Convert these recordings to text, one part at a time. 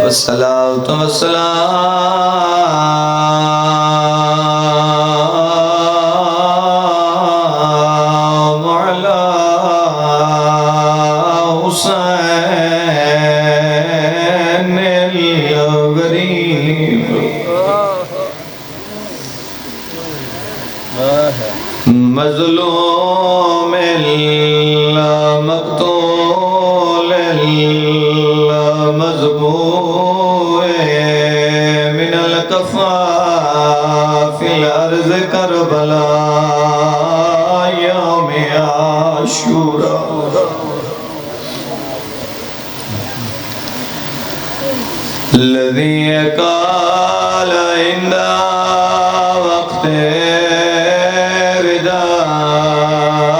والصلاة والسلام على حسين الغريب مظلوم المقتول المذبوح من الكفاف الأرض كربلاء يوم عاشوراء الذي قال عند وقت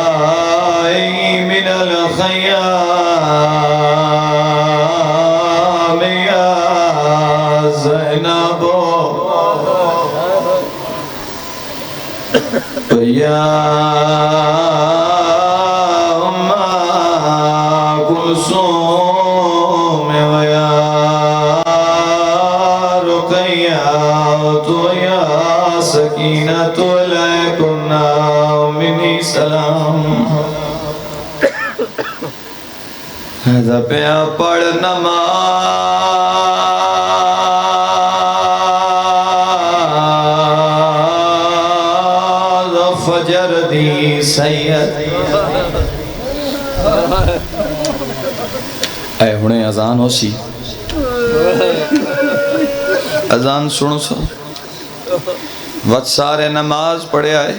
ردائي من الخيام يا زينب ويا أم كلثوم ويا يا سکینۃ علیکم منی سلام حضا پیا پڑھ نماز فجر دی سید اے ہونے اذان ہو سی اذان سنو سو وقت سارے نماز پڑھے آئے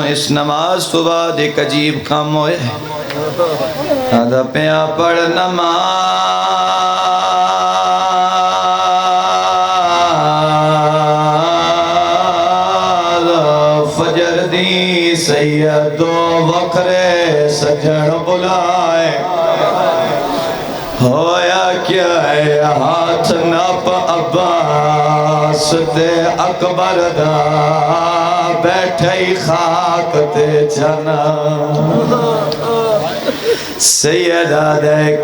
اس نماز تو بعد ایک عجیب کام ہوئے آدھا پیا پڑھ نماز فجر دی سید و وقرے سجن بلائے ہویا کیا ہے ہاتھ نپ عباس تے اکبر دا بیٹھے خاک تے جنا سیدہ دے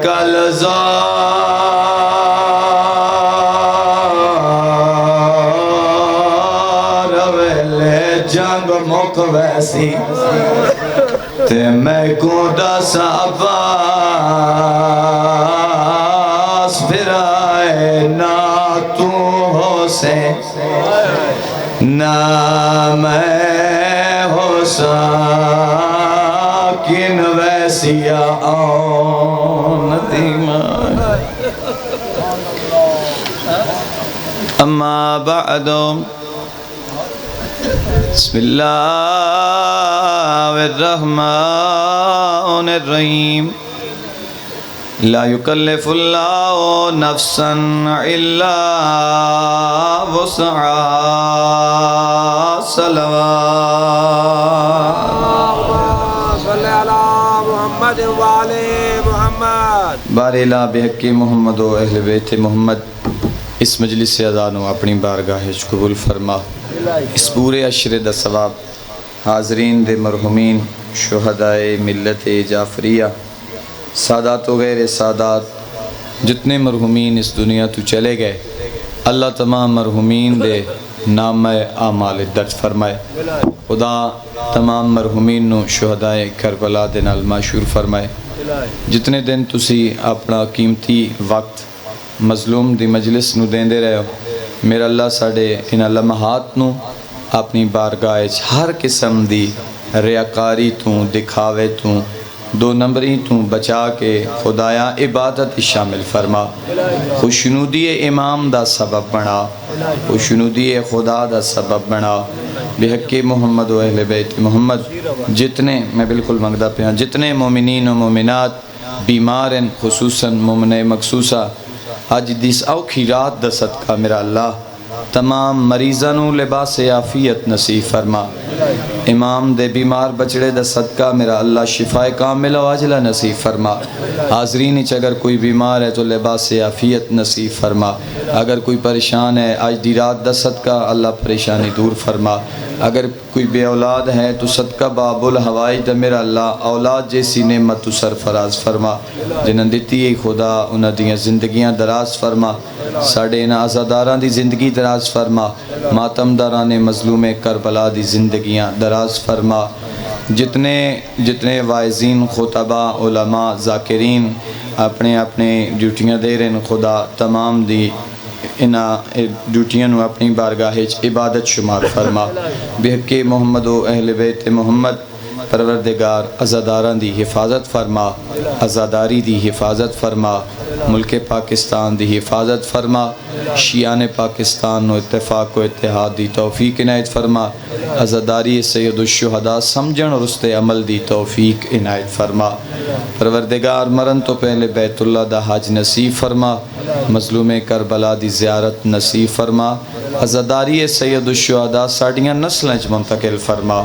کلزار ویلے جنگ مک ویسی تے میں گونڈا سا عباس پھر آئے نا تو حسین نا میں حسین ویسی آن دیمان اما بعد بسم اللہ الرحمن الرحیم لا یکلف اللہ نفسا الا وسعها صلوات صلی علی محمد وعلی محمد بار الہ بحق محمد و اہل بیت محمد اس مجلس سے اذان و اپنی بارگاہ قبول فرما اس پورے عشرے دا ثواب حاضرین دے مرحومین شہدائے ملت جعفریہ سادات و غیر سادات جتنے مرحومین اس دنیا تو چلے گئے اللہ تمام مرحومین دے نام اعمال درج فرمائے خدا تمام مرحومین نو شہدائے کربلا دے نال معشور فرمائے جتنے دن تسی اپنا قیمتی وقت مظلوم دی مجلس نو دیندے رہے ہو میرا اللہ ساڑے ان لمحات نو اپنی بارگاہ ہر قسم دی ریاکاری تو دکھاوے تو دو نمبری تو بچا کے خدایا عبادت شامل فرما خوشنودی امام دا سبب بنا خوشنودی خدا دا سبب بنا بحق محمد و اہل بیت محمد جتنے میں بالکل منگدہ پہ ہوں جتنے مومنین و مومنات بیمار ہیں خصوصاً مومن مخصوصہ آج دیس اوکھی رات دا صدقہ میرا اللہ تمام مریضاں نو لباس عافیت نصیب فرما امام دے بیمار بچڑے دا صدقہ میرا اللہ شفا کاملہ و عاجلہ نصیب فرما حاضرین وچ اگر کوئی بیمار ہے تو لباس عافیت نصیب فرما اگر کوئی پریشان ہے آج دی رات دا صدقہ اللہ پریشانی دور فرما اگر کوئی بے اولاد ہے تو صدقہ باب الحوائج دا میرا اللہ اولاد جیسی نعمت تو سرفراز فرما جنہاں دتی ہے خدا انہاں دیاں زندگیاں دراز فرما ساڑے انہاں عزاداراں دی زندگی دراز فرما ماتم داران مظلوم کربلا دی زندگیاں دراز فرما جتنے واعظین خطبہ علماء ذاکرین اپنے اپنے ڈیوٹیاں دے رہے ہیں خدا تمام دی انہاں ڈیوٹیاں نو اپنی بارگاہ عبادت شمار فرما بحق محمد و اہل بیت محمد پروردگار عزاداران دی حفاظت فرما عزاداری دی حفاظت فرما ملک پاکستان دی حفاظت فرما شیعان پاکستان نو اتفاق و اتحاد دی توفیق عنایت فرما عزاداری سید الشہداء سمجھن اور اس تے عمل دی توفیق عنایت فرما پروردگار مرن تو پہلے بیت اللہ دا حج نصیب فرما مظلوم کربلا دی زیارت نصیب فرما عزاداری سید الشہداء ساڑیاں نسلیں منتقل فرما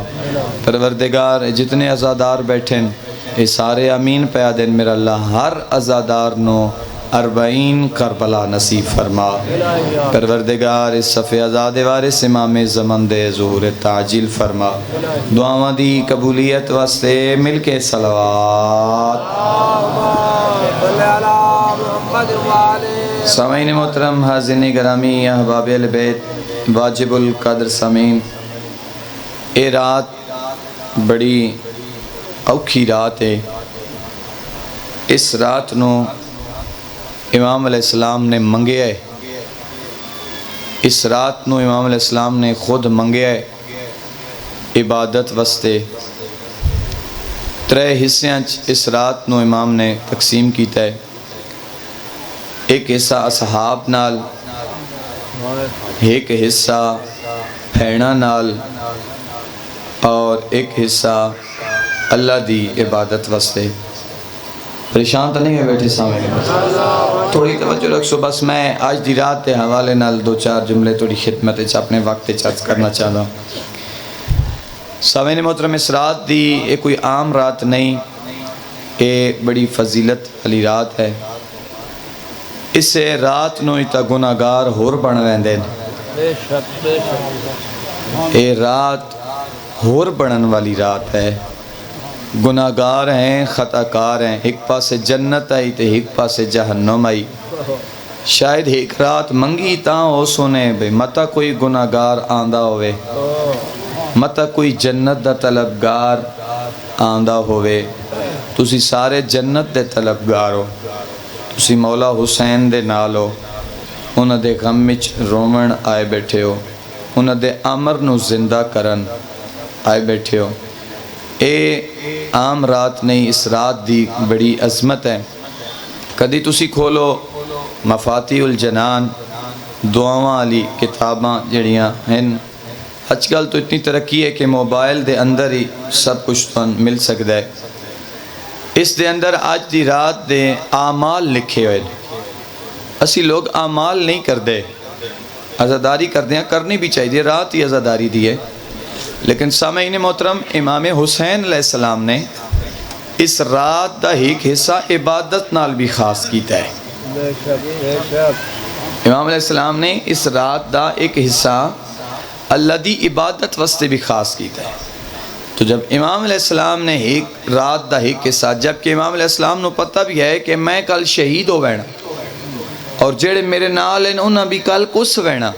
پروردگار جتنے عزادار بیٹھیں اے سارے امین پیا دن میرا اللہ ہر عزادار نو 40 کربلا نصیب فرما پروردگار اس صفحہ عزاد وارث امام زمان دے ظہور تعجیل فرما دعاواں دی قبولیت واسطے مل کے صلوات سامعین محترم حاضرین گرامی احباب اہل بیت واجب القدر سامعین اے رات بڑی اوکھی رات ہے اس رات نو امام علیہ السلام نے منگیا ہے اس رات نو امام علیہ السلام نے خود منگیا ہے عبادت واسطے 3 حصیاں اس رات نو امام نے تقسیم کیتا ہے ایک حصہ اصحاب نال ایک حصہ پھیڑا نال اور ایک حصہ اللہ دی عبادت واسطے پریشان تو نہیں ہے بیٹھے سامنے تھوڑی توجہ رکھو بس میں آج دی رات کے حوالے نال 2-4 جملے تھوڑی خدمت اپنے وقت چرچ کرنا چاہتا ہوں سامعین محترم اس رات دی یہ کوئی عام رات نہیں یہ بڑی فضیلت والی رات ہے اس رات نو تا گناہگار ہور بن ویندے یہ رات ہور بنن والی رات ہے گناہگار ہیں خطاکار ہیں ایک پاسے جنت آئی تے ایک پاسے جہنم آئی شاید ایک رات منگی تاں ہو سنے بے متا کوئی گناہگار آندہ ہوئے متا کوئی جنت دا طلبگار آندہ ہوئے تسی سارے جنت دے طلبگار ہو تسی مولا حسین دے نال ہو انہاں دے غم وچ رومن آئے بیٹھے ہو انہاں دے امر نو زندہ کرن آئے بیٹھے ہو اے عام رات نہیں اس رات دی بڑی عظمت ہے کدی تسی کھولو مفاتیح الجنان دعاواں والی کتاباں جڑیاں ہیں آج کل تو اتنی ترقی ہے کہ موبائل دے اندر ہی سب کچھ تو مل سکتا ہے اس دے اندر آج دی رات دے اعمال لکھے ہوئے اسی لوگ اعمال نہیں کر دے عزاداری کر دیں کرنی بھی چاہیے رات ہی عزاداری دی ہے لیکن سامعین محترم امام حسین علیہ السلام نے اس رات دا ایک حصہ عبادت نال بھی خاص کیتا ہے امام علیہ السلام نے اس رات دا ایک حصہ اللہ دی عبادت واسطے بھی خاص کیتا ہے تو جب امام علیہ السلام نے ایک رات دا ایک حصہ جبکہ امام علیہ السلام نو پتہ بھی ہے کہ میں کل شہید ہو وینا اور جڑے میرے نال ہیں انہاں بھی کل کس وینا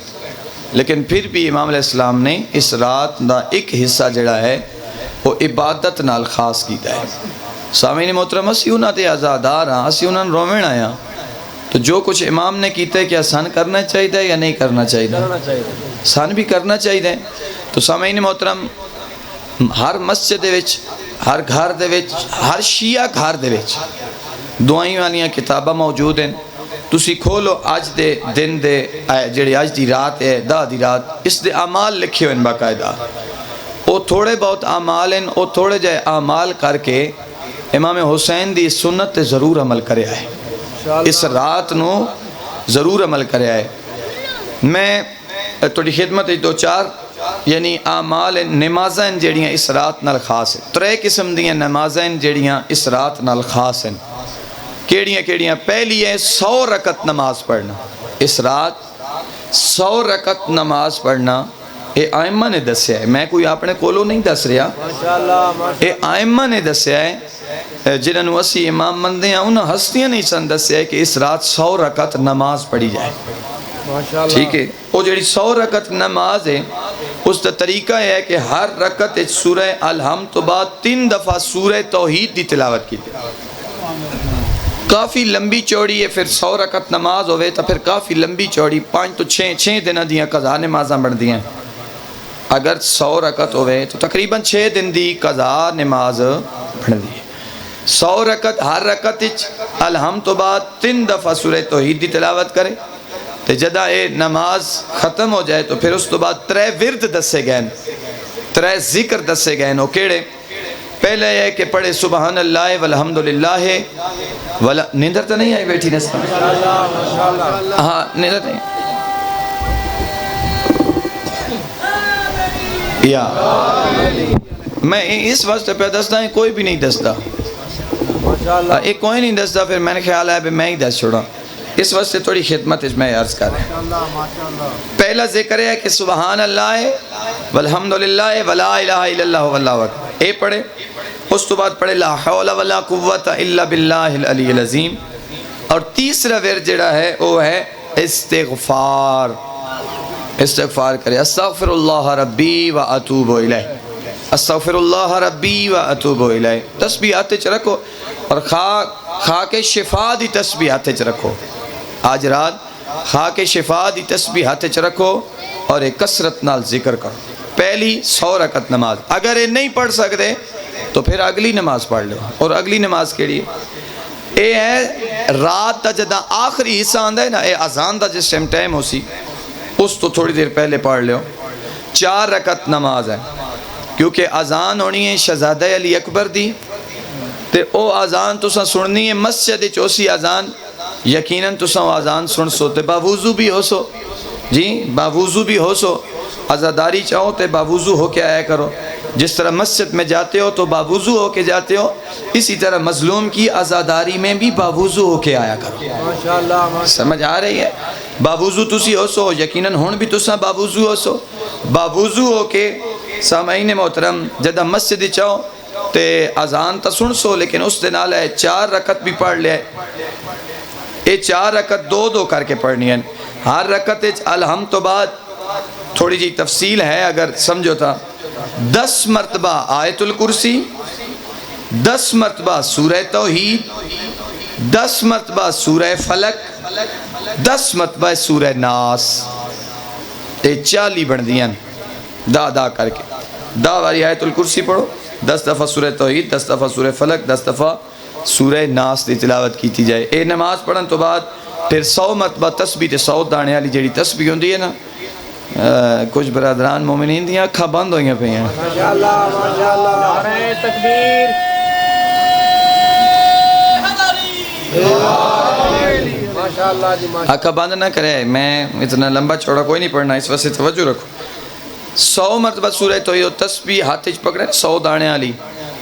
لیکن پھر بھی امام علیہ السلام نے اس رات دا ایک حصہ جڑا ہے وہ عبادت نال خاص کیتا ہے سامعین محترم اسی انہاں تے عزادار ہاں اسی انہاں رومن آیا تو جو کچھ امام نے کیتا ہے کیا سن کرنا چاہیے یا نہیں کرنا چاہیے سن بھی کرنا چاہیے تو سامعین محترم ہر مسجد دے وچ ہر گھر دے وچ ہر شیعہ گھر دے وچ دعائیں والیاں کتاباں موجود ہیں تسی کھولو آج دے دن دے جڑی آج دی رات ہے دا دی رات اس دے اعمال لکھے ہوئے باقاعدہ وہ تھوڑے بہت اعمال ہیں وہ تھوڑے جائے اعمال کر کے امام حسین دی سنت ضرور عمل کرے آئے اس رات نو ضرور عمل کرے آئے میں تھوڑی خدمت دو چار یعنی اعمال نمازاں جڑیاں اس رات نال خاص ہیں. 3 قسم دیاں نمازاں جڑیاں اس رات نال خاص ہیں. کیڑیاں کیڑیاں؟ پہلی ہے 100 رکعت نماز پڑھنا. اس رات 100 رکعت نماز پڑھنا اے آئمہ نے دسیا ہے، میں کوئی اپنے کولو نہیں دس رہا، اے آئمہ نے دسیا ہے جنہوں نے اسی امام مندے ہیں انہوں ہستیاں نہیں سن دسیا ہے کہ اس رات 100 رکعت نماز پڑھی جائے. ٹھیک ہے، وہ جڑی 100 رکعت نماز ہے اس کا طریقہ ہے کہ ہر رکعت سورہ الحمد تو بعد 3 دفعہ سورہ توحید دی تلاوت کی جائے. کافی لمبی چوڑی ہے. پھر 100 رکعت نماز ہوئے تو پھر کافی لمبی چوڑی 5 تو 6 دن دیاں قضا نمازاں بن دیاں. اگر 100 رکعت ہوئے تو تقریباً 6 دن دی قضا نماز بن دی. 100 رکعت ہر رکعت الحمد تو بعد 3 دفعہ سورہ توحید دی تلاوت کرے تو جدہ اے نماز ختم ہو جائے تو پھر اس تو بعد 3 ورد دسے گئے، 3 ذکر دسے گئے. وہ کیڑے؟ پہلے ہے کہ پڑھے سبحان اللہ والحمدللہ. نیندر تو نہیں آئی بیٹھی نسل؟ ہاں نیندر نہیں یا میں اس وقت پہ دستا ہے، کوئی بھی نہیں دستا، ایک کوئی نہیں دستا. پھر میں نے خیال ہے میں ہی دس چھوڑا. اس وقت سے تھوڑی خدمت اس میں عرض کر رہے ہیں. پہلا ذکر ہے کہ سبحان اللہ والحمدللہ ولا الہ الا اللہ واللہ اکبر، اے پڑھے. اس تو بعد پڑھے لا حول ولا قوت الا باللہ العلی العظیم. اور تیسرا ورد جڑا ہے وہ ہے استغفار. استغفار کرے استغفر اللہ ربی و اتوب الیہ، استغفر اللہ ربی و اتوب الیہ. تسبیح ہاتھ چ رکھو اور خا کے شفا دی تسبیح ہاتھ چ رکھو. آج رات خا کے شفا دی تسبیح ہاتھ چ رکھو اور ایک کثرت نال ذکر کرو. پہلی 100 رکعت نماز. اگر یہ نہیں پڑھ سکتے تو پھر اگلی نماز پڑھ لو. اور اگلی نماز کیڑی ہے؟ اے ہے رات دا جدہ آخری حصہ آندا ہے نا، اے اذان دا جس ٹائم ہو سی اس تو تھوڑی دیر پہلے پڑھ لو. 4 رکعت نماز ہے کیونکہ اذان ہونی ہے شہزادہ علی اکبر دی تے او اذان تساں سننی ہے مسجد چوسی اذان. یقیناً تساں اذان سن سو تے باوضو بھی ہو سو، جی باوضو بھی ہو سو. عزاداری چاہو تے باوضو ہو کے آیا کرو. جس طرح مسجد میں جاتے ہو تو باوضو ہو کے جاتے ہو، اسی طرح مظلوم کی عزاداری میں بھی باوضو ہو کے آیا کرو. سمجھ آ رہی ہے؟ باوضو تسی ہو سو، یقیناً ہون بھی تساں باوضو ہو سو. باوضو ہو کے سامعین محترم جدہ مسجد چاہو تے اذان تا سن سو، لیکن اس دن آلہ ہے 4 رکعت بھی پڑھ لے. یہ 4 رکعت 2 کر کے پڑھنی ہے. ہر رکعت الحمد تو بعد تھوڑی جی تفصیل ہے اگر سمجھو تھا. 10 مرتبہ آیت الکرسی، 10 مرتبہ سورہ توحید، 10 مرتبہ سورہ فلک، 10 مرتبہ سورہ ناس. یہ 40 بن دیاں دا کر کے. دا واری آیت الکرسی پڑھو، 10 دفعہ سورہ توحید، 10 دفعہ سورہ فلک، 10 دفعہ سورہ ناس دی تلاوت کیتی جائے. اے نماز پڑھن تو بعد پھر 100 مرتبہ تسبیح تے 100 دانے والی جڑی تسبیح ہوندی ہے نا، کچھ برادران مومنین دیاں اکھاں بند ہوئیں پہ ہیں. ماشاءاللہ ماشاءاللہ، نعرہ تکبیر، ماشاءاللہ جی ماشاءاللہ. اکھاں بند نہ کرے، میں اتنا لمبا چوڑا کوئی نہیں پڑھنا، اس وقت سے توجہ رکھو. 100 مرتبہ سورہ توحید تسبیح ہاتھ وچ پکڑے 100 دانے والی،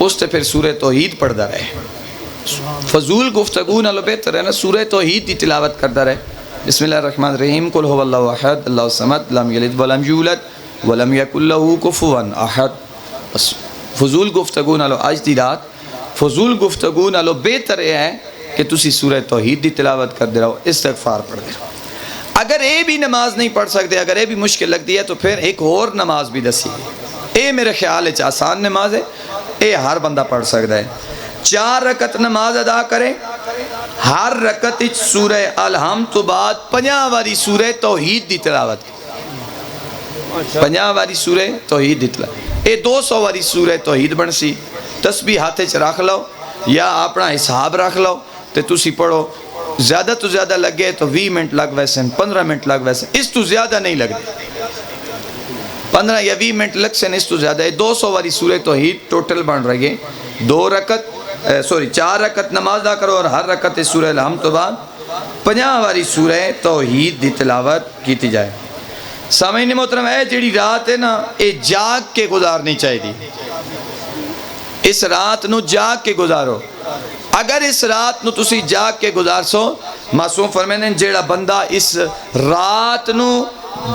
اس تے پھر سورہ توحید پڑھدا رہے. فضول گفتگو نالو بہتر ہے نا سورہ توحید دی تلاوت کردا رہے. بسم اللہ الرحمن الرحیم، قل هو اللہ احد اللہ الصمد لم یلد ولم یولد ولم یکن له کفوا احد. بس فضول گفتگو نالو اج دی رات فضول گفتگو نالو بہتر ہے کہ تسی سورہ توحید دی تلاوت کردے رہو، استغفار پڑھدے رہو. اگر اے بھی نماز نہیں پڑھ سکتے، اگر اے بھی مشکل لگتی ہے تو پھر ایک اور نماز بھی دسی. اے میرے خیال ہے آسان نماز ہے، اے ہر بندہ پڑھ سکتا ہے. 4 رکعت نماز ادا کرے، ہر رکعت سورہ الحمد تو بعد 50 واری سورہ توحید دی تلاوت، 50 واری سورہ توحید دی تلاوت. اے 200 واری سورہ توحید بن سی. تسبیح ہاتھ چ رکھ لو یا اپنا حساب رکھ لو تے تسی پڑھو. زیادہ تو زیادہ لگے تو 20 منٹ لگ ویسے 15 منٹ لگ ویسے، اس تو زیادہ نہیں لگتے. 15 یا 20 منٹ لگ سے اس تو زیادہ ہے. 200 واری سورہ توحید ٹوٹل بن رہی ہے. 4 رکعت نماز دا کرو اور ہر رکعت سورہ الحمد تو بعد 50 واری سورہ توحید دی تلاوت کیتی جائے. سامعین محترم ہے جڑی رات ہے نا یہ جاگ کے گزارنی چاہیے اس رات نو جاگ کے گزارو اگر اس رات نو تسی جاگ کے گزار سو معصوم فرمائے ہیں جیڑا بندہ اس رات نو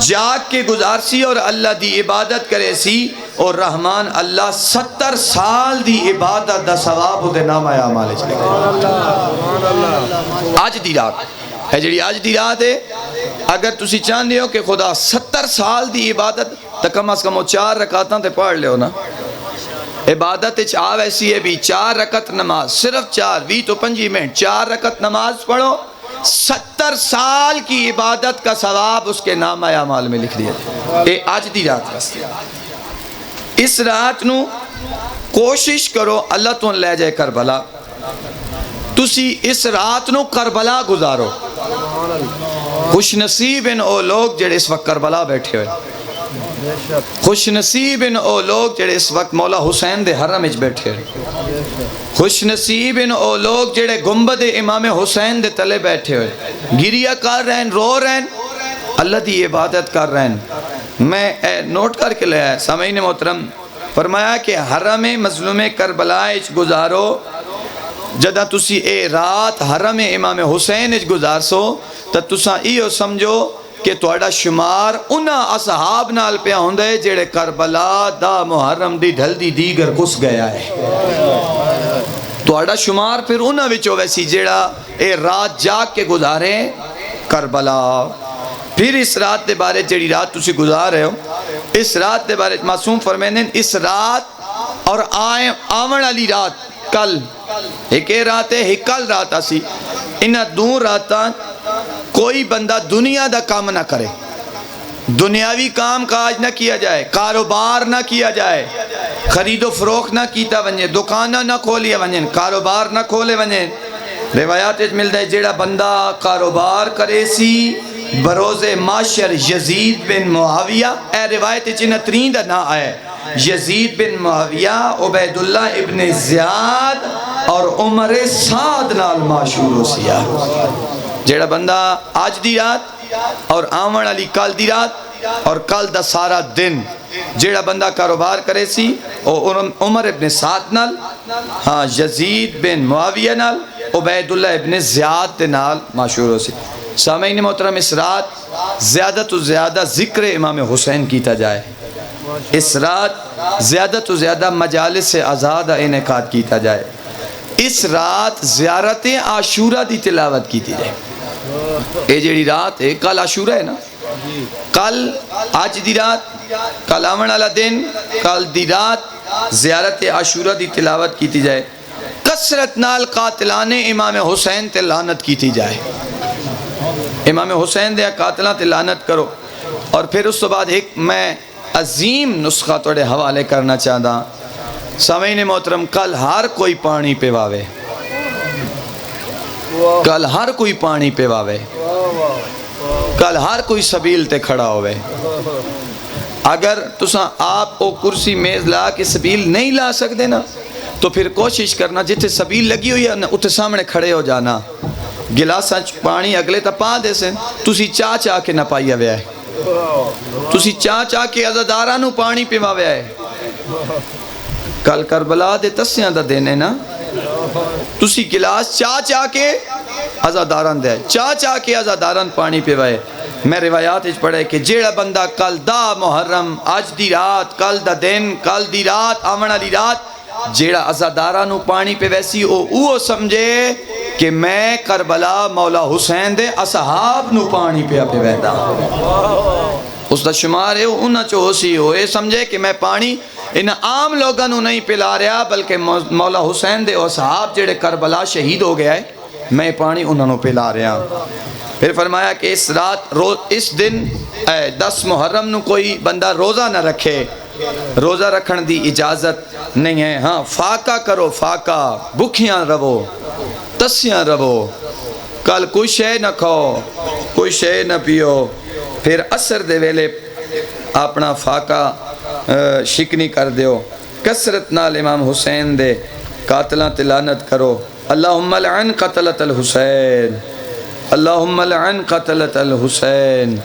جاگ کے گزار سی اور اللہ دی عبادت کرے سی اور رحمان اللہ 70 سال دی عبادت دا ثواب دے نام آیا مالے چلے آج دی رات ہے جڑی آج دی رات ہے اگر تسی چاہندے ہو کہ خدا 70 سال دی عبادت تو کم از کم 4 رکعتاں تے پڑھ لے ہو نا عبادت چاہ ایسی ہے بھی 4 رکعت نماز صرف 4 20 تو 5 منٹ 4 رکعت نماز پڑھو 70 سال کی عبادت کا ثواب اس کے نام اعمال میں لکھ دیا اے آج دی رات رستے اس رات نو کوشش کرو اللہ تو لے جائے کربلا تسی اس رات نو کربلا گزارو خوش نصیب ان او لوگ جڑے اس وقت کربلا بیٹھے ہوئے خوش نصیب ان او لوگ جڑے اس وقت مولا حسین دے حرم اچ بیٹھے ہوئے خوش نصیب ان او لوگ جڑے گنبد امام حسین دے تلے بیٹھے ہوئے گریہ کر رہے ہیں رو رہے ہیں اللہ دی عبادت کر رہے ہیں میں نوٹ کر کے لے آیا سامعین محترم فرمایا کہ حرم مظلوم کربلا اچ گزارو جدہ تسی اے رات حرم امام حسین اچ گزار سو تو تساں ایو سمجھو کہ توڑا شمار انہا اصحاب نال پہ ہوندے جڑے کربلا دا محرم دی ڈھل دی دیگر کس گیا ہے توڑا شمار پھر انہا وچو ویسی جڑا اے رات جاگ کے گزارے کربلا پھر اس رات دے بارے جڑی رات تسی گزار رہے ہو اس رات دے بارے معصوم فرمائنے اس رات اور آون علی رات کل ایک رات ہے ایک کل رات آسی انہا دو راتاں کوئی بندہ دنیا دا کام نہ کرے دنیاوی کام کاج نہ کیا جائے کاروبار نہ کیا جائے خرید و فروخت نہ کیتا ونجے دکانہ نہ کھولیا ونجے کاروبار نہ کھولے ونجے روایات اچ ملتا ہے جیڑا بندہ کاروبار کرے سی بروز معاشر یزید بن معاویہ اے روایت اچ نترین دا نہ آئے یزید بن معاویہ عبیداللہ ابن زیاد اور عمر سعد نال معشور ہو سیا جیڑا بندہ آج دی رات اور آمن علی کل دی رات اور کل دا سارا دن جیڑا بندہ کاروبار کرے سی اور عمر ابن سعد نال ہاں یزید بن معاویہ نال عبیداللہ ابن زیاد نال معشور ہو سی سامعین محترم اس رات زیادہ تو زیادہ ذکر امام حسین کیتا جائے اس رات زیادہ تو زیادہ مجالس سے آزاد انعقاد کیتا جائے اس رات زیارت عاشورہ دی تلاوت کیتی جائے اے جیڑی رات ہے کل عاشورہ ہے نا کل آج دی رات کل آمن والا دن کل دی رات زیارت عاشورہ دی تلاوت کیتی جائے کثرت نال قاتلان امام حسین تے لعنت کیتی جائے امام حسین دے قاتلان تے لعنت کرو اور پھر اس تو بعد ایک میں عظیم نسخہ توڑے حوالے کرنا چاہتا سامعین محترم کل ہر کوئی پانی پہ واوے کل ہر کوئی پانی پہ واوے کل ہر کوئی سبیل تے کھڑا ہوئے اگر تساں آپ او کرسی میز لا کے سبیل نہیں لا سکتے نا تو پھر کوشش کرنا جتھے سبیل لگی ہوئی ہے اتھے سامنے کھڑے ہو جانا گلاساں پانی اگلے تا پا دے سے تسی چاہ چاہ کے نہ پائی ہوئے ہے تسی چاہ چاہ کے عزادارہ نو پانی پہ واوے ہے کل کربلا دے تسیاں دا دینے نا تسی گلاس چاہ چاہ کے عزاداران دے چاہ چاہ کے عزاداران پانی پہ وائے میں روایات اچ پڑھے کہ جیڑا بندہ کل دا محرم آج دی رات کل دا دن کل دی رات آمن علی رات جیڑا عزادارانو پانی پہ ویسی او سمجھے کہ میں کربلا مولا حسین دے اصحاب نو پانی پہ اپنے ویدہ اس دا شمار ہے انہا چوسی ہوئے سمجھے کہ میں پانی ان عام لوگاں نو نہیں پلا رہا بلکہ مولا حسین دے اصحاب جیڑے کربلا شہید ہو گیا ہے میں پانی انہوں نے پلا رہا پھر فرمایا کہ اس رات اس دن 10 محرم نو کوئی بندہ روزہ نہ رکھے روزہ رکھن دی اجازت نہیں ہے ہاں فاقہ کرو فاقہ بکھیاں رہو تسیاں رہو کل کوئی شے نہ کھو کوئی شے نہ پیو پھر عصر دے ویلے اپنا فاقہ شکنی کر دیو کثرت نال امام حسین دے قاتلاں تے لعنت کرو اللہم لعن قتلت الحسین اللہم لعن قتلت الحسین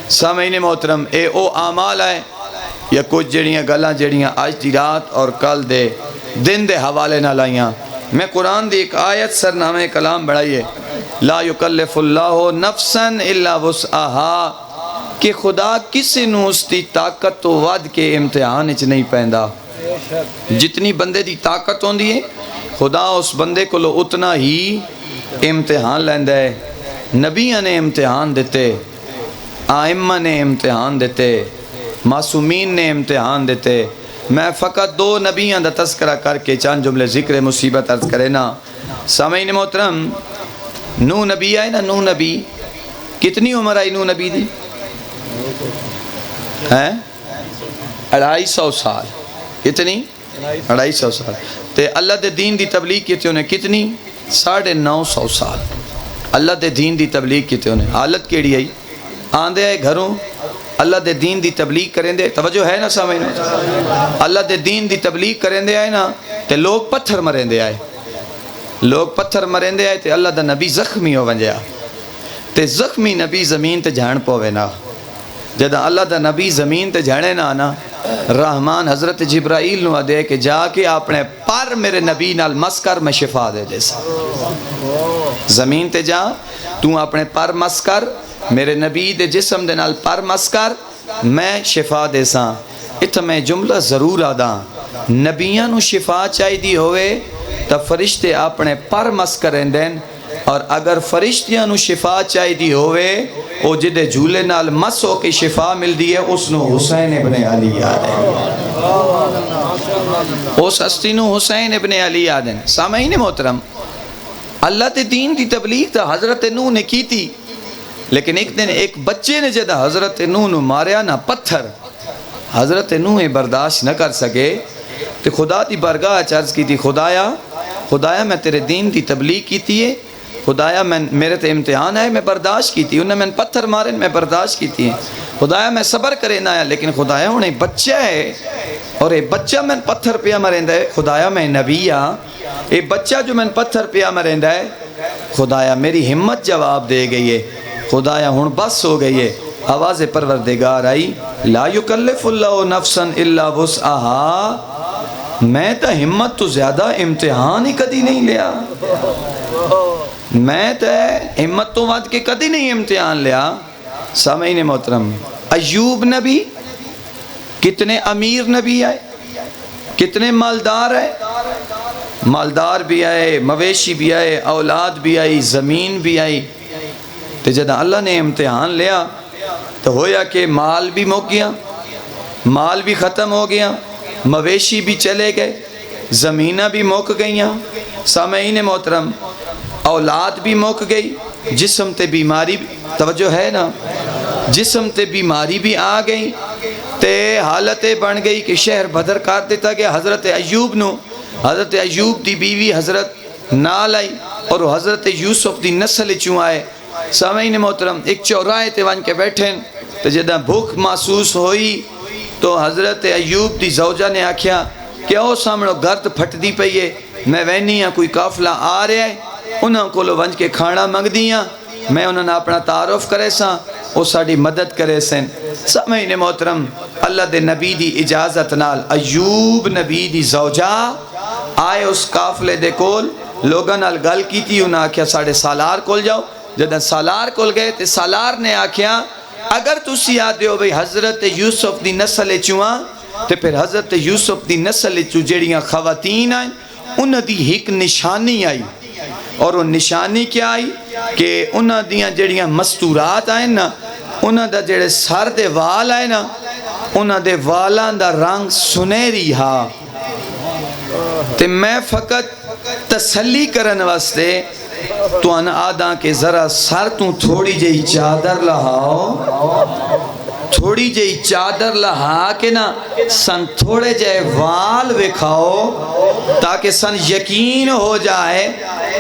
سامعین محترم اے او اعمال ہے یا کچھ جڑیاں گلاں جڑیاں آج دی رات اور کل دے دن دے حوالے نہ لائیاں. میں قرآن دی ایک آیت سرنامے کلام بڑھائیے لا یکلف اللہ نفسا الا وسعہا کہ خدا کسی نو اس دی طاقت تو ود کے امتحان اچ نہیں پیندا. جتنی بندے دی طاقت ہوندی ہے خدا اس بندے کو اتنا ہی امتحان لیندا ہے. نبیوں نے امتحان دیتے، آئمہ نے امتحان دیتے، معصومین نے امتحان دیتے. میں فقط 2 نبیوں دا تذکرہ کر کے چند جملے ذکر مصیبت عرض کرے نا. سامعین محترم نوح نبی آئے نا، نوح نبی کتنی عمر آئی نوح نبی دی؟ 250 سال. کتنی؟ 250 سال. تے اللہ دے دین دی تبلیغ کیتے انہیں کتنی؟ 950 سال. اللہ دے دین دی تبلیغ کیتے انہیں حالت کیڑی آئی؟ آندے آئے گھروں اللہ دے دین دی تبلیغ کریں دے. توجہ ہے نا سامعین؟ اللہ دے دین دی تبلیغ کریں دے آئے نا تے لوگ پتھر مریں دے آئے. لوگ پتھر مریں دے آئے تے اللہ دا نبی زخمی ہو ونجیا تے زخمی نبی زمین تے جھان پوے نا. جدہ اللہ دا نبی زمین تے جھانے نا آنا رحمان حضرت جبرائیل نو دے کہ جا کے اپنے پر میرے نبی نال مس کر میں شفا دے جیسا. زمین تے جا تو اپنے پر مس کر میرے نبی دے جسم دے نال پر مس کر میں شفا دے ساں. اتھا میں جملہ ضرور آدھاں نبیاں نو شفا چاہی دی ہوئے تا فرشتے اپنے پر مس کریں دین، اور اگر فرشتیاں نو شفا چاہی دی ہوئے او جدے جھولے نال مس ہو کے شفا مل دی ہے اس نو حسین ابن علی یاد ہے. اس ہستی نو حسین ابن علی یاد ہے. سامعین محترم اللہ تے دین دی تبلیغ تا حضرت نوح نے کی تھی، لیکن ایک دن ایک بچے نے جدہ حضرت نوح نو ماریا نا پتھر، حضرت نوح برداشت نہ کر سکے تو خدا دی بارگاہ عرض کی تھی خدایا میں تیرے دین دی تبلیغ کی تھی ہے، خدایا میرے تے امتحان ہے میں برداشت کی تھی، انہیں میں پتھر مارے میں برداشت کی تھی، خدایا میں صبر کرے نہ آیا، لیکن خدایا انہیں بچہ ہے اور اے بچہ میں پتھر پیا مرندہ ہے. خدایا میں نبی ہاں، اے بچہ جو میں پتھر پیا مرندہ ہے خدایا میری ہمت جواب دے گئی ہے. خدایا ہون بس ہو گئی ہے. آواز پروردگار آئی لا یکلف اللہ نفسا الا وسعہا. میں تا ہمت تو زیادہ امتحان ہی کدی نہیں لیا، میں تا ہمت تو ود کے کدی نہیں امتحان لیا. سامعین محترم ایوب نبی کتنے امیر نبی آئے، کتنے مالدار آئے، مالدار بھی آئے، مویشی بھی آئے، اولاد بھی آئی، زمین بھی آئی. تو جدہ اللہ نے امتحان لیا تو ہویا کہ مال بھی مک گیا، مال بھی ختم ہو گیا، مویشی بھی چلے گئے، زمینہ بھی مک گئیاں. سامعین محترم اولاد بھی مک گئی، جسم تے بیماری توجہ ہے نا، جسم تے بیماری بھی آ گئی تے حالتیں بن گئی کہ شہر بدر کر دیتا گیا. حضرت ایوب نو حضرت ایوب دی بیوی حضرت نال آئی اور وہ حضرت یوسف دی نسل چوں آئے. سامعین محترم ایک چوراہے تے ون کے بیٹھیں تو جدہ بھوک محسوس ہوئی تو حضرت ایوب دی زوجہ نے آکھیا کہ او سامنو گرد پھٹ دی پئیے، میں وینی ہاں کوئی قافلہ آ رہا ہے، انہاں کو لو ونج کے کھانا منگ دیاں، میں انہاں نے اپنا تعارف کرے ساں او ساڑی مدد کرے سن. سامعین محترم اللہ دے نبی دی اجازت نال ایوب نبی دی زوجہ آئے اس قافلے دے کول، لوگاں نال گل کی تھی، انہاں آکھیا ساڑے سالار کول جاؤ. جدہ سالار کول گئے تے سالار نے آکھیا اگر تسی آدھے ہو بھئی حضرت یوسف دی نسل چوہاں تے پھر حضرت یوسف دی نسل چو جڑیاں خواتین آئیں انہاں دی ایک نشانی آئی، اور وہ نشانی کیا آئی کہ انہاں دیاں جڑیاں مستورات آئیں نا، انہاں دا جڑے سر دے وال آئیں نا، انہاں دے والان دا رنگ سنہری ہا. تے میں فقط تسلی کرن واسطے تو ان آدھاں کہ ذرا سر تو تھوڑی جئی چادر لہاؤ، تھوڑی جئی چادر لہا کے نا سن تھوڑے جائے وال وکھاؤ تاکہ سن یقین ہو جائے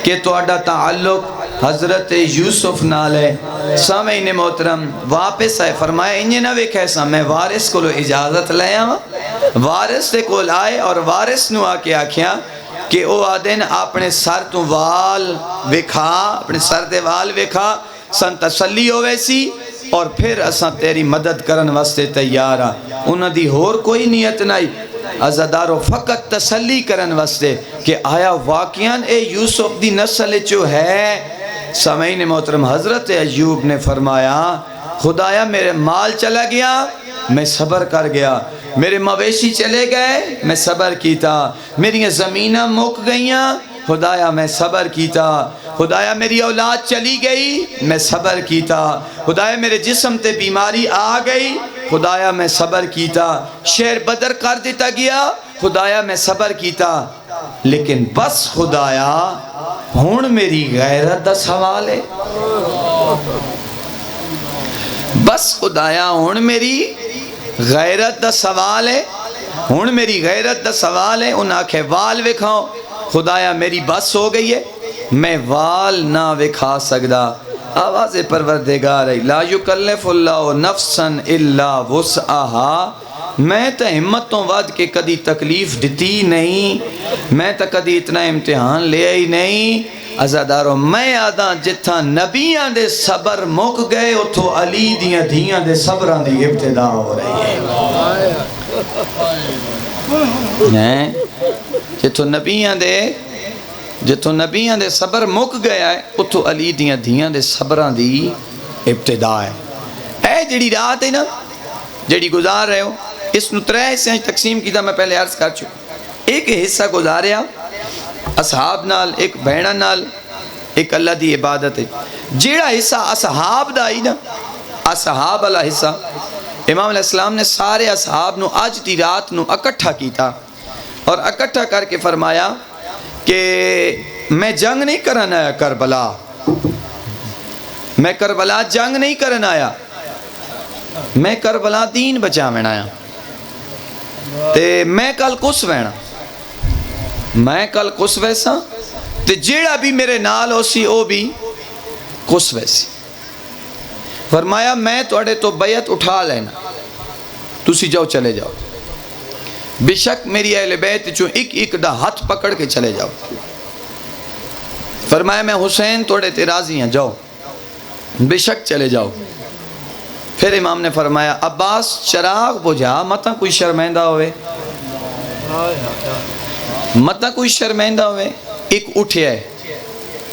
کہ تو اڈا تعلق حضرت یوسف نال ہے. سامعین محترم واپس آئے فرمایا انہیں نہ وکھے سا میں وارث کو لو اجازت لے آواں. وارث دے کول آئے اور وارث نو آ کے آکھیا کہ او آدھن اپنے سر تو وال وکھا، اپنے سر دے وال وکھا. سن تسلی ہوئے سی اور پھر اساں تیری مدد کرن واسطے تیار ہاں. انہاں دی ہور کوئی نیت نہیں عزادارو فقط تسلی کرن واسطے کہ آیا واقعاً اے یوسف دی نسل جو ہے. سامعین محترم حضرت ایوب نے فرمایا خدایا میرے مال چلا گیا میں صبر کر گیا, میرے مویشی چلے گئے میں صبر کیتا, میری زمینہ مک گئیاں خدایا میں صبر کیتا, خدایا میری اولاد چلی گئی میں صبر کیتا, خدایا میرے جسم تے بیماری آ گئی خدایا میں صبر کیتا, شہر بدر کر دیتا گیا خدایا میں صبر کیتا. لیکن بس خدایا ہون میری غیرت دا سوال ہے, بس خدایا ہون میری غیرت دا سوال ہے, ہون میری غیرت دا سوال ہے. انہاں آکھے وال وکھاؤ خدایا میری بس ہو گئی ہے میں وال نہ وکھا سکدا. آواز پروردگار ہے لا یکلف اللہ نفسا الا وسعها. میں تا ہمتوں ود کے کدی تکلیف دیتی نہیں, میں تا کدی اتنا امتحان لے ہی نہیں. عزادارو میں آدھا جتھا نبیاں دے صبر مک گئے اتھو علی دیاں دھیاں دے صبران دی ابتدا ہو رہی ہے. جتھو نبیاں دے صبر مک گیا ہے اتھو علی دیاں دھیاں دے صبران دی ابتدا ہے. اے جڑی رات ہے نا جڑی گزار رہے ہو اس نو 3 حصے تقسیم کیتا میں پہلے عرض کر چکا. ایک حصہ گزاریا اصحاب نال, ایک بہنہ نال, ایک اللہ دی عبادت ہے. جیڑا حصہ اصحاب دا ہی نا اصحاب والا حصہ امام علیہ السلام نے سارے اصحاب نو اج دی رات نو اکٹھا کیتا اور اکٹھا کر کے فرمایا کہ میں جنگ نہیں کرن آیا کربلا, میں کربلا جنگ نہیں کرن آیا, میں کربلا دین بچاویں آیا. تے میں کل کس وینا, میں کل کس ویسا تے جیڑا بھی میرے نال ہو سی او بھی کس ویسی. فرمایا میں توڑے تو بیعت اٹھا لینا, تسی جاؤ چلے جاؤ, بے شک میری اہل بیت چوں ایک دا ہاتھ پکڑ کے چلے جاؤ. فرمایا میں حسین توڑے تے راضی ہیں جاؤ, بے شک چلے جاؤ. پھر امام نے فرمایا عباس چراغ بجھا متا کوئی شرمندہ ہوئے, متا کوئی شرمندہ ہوئے. ایک اٹھیا ہے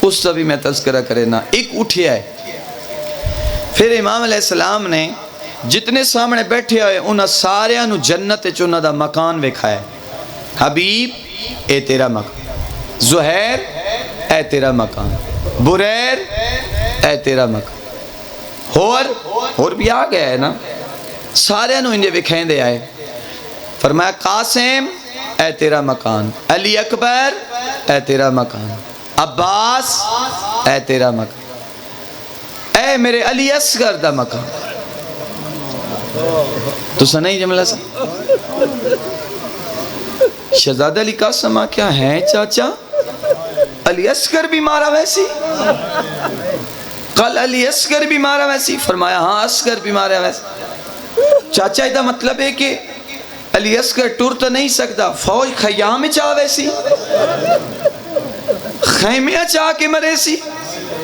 اس سے بھی میں تذکرہ کرے نا, ایک اٹھیا ہے. پھر امام علیہ السلام نے جتنے سامنے بیٹھے ہوئے انہاں سارے انہوں جنت چونہ دا مکان وکھائے. حبیب اے تیرا مکان, زہیر اے تیرا مکان, بریر اے تیرا مکان, اور بھی آ گیا ہے نا, سارے انہوں انجھے وکھائیں دے آئے. فرمایا قاسم اے تیرا مکان, علی اکبر اے تیرا مکان, عباس اے تیرا مکان, اے میرے علی اصغر دا مکان. تو سنائی جملہ سا شہزادہ علی قاسم کیا ہے چاچا, علی اصغر بھی مارا ویسی, کل علی اصغر بھی مارا ویسی. فرمایا ہاں اصغر بھی مارا ویسی. چاچا ایدہ مطلب ہے کہ علی اصغر ٹور تو نہیں سکتا, فوج خیام چاہ ویسی, خیمیاں چاہ کے مرے سی.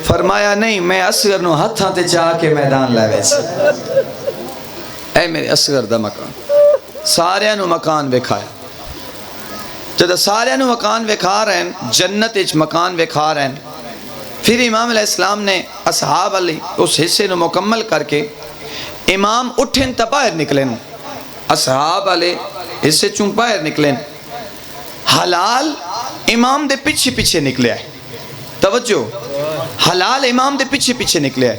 فرمایا نہیں میں اصغر نو ہتھاں تے چاہ کے میدان لے ویسی. اے میرے اصغر دا مکان. سارے انو مکان وکھایا. جدہ سارے انو مکان وکھا رہے ہیں, جنت اچ مکان وکھا رہے ہیں. پھر امام علیہ السلام نے اصحاب علی اس حصے نو مکمل کر کے امام اٹھیں تا باہر نکلیں, اصحاب علی حصے چون باہر نکلیں. حلال امام دے پیچھے پیچھے نکلے آئے, توجہ, حلال امام دے پیچھے پیچھے نکلے آئے.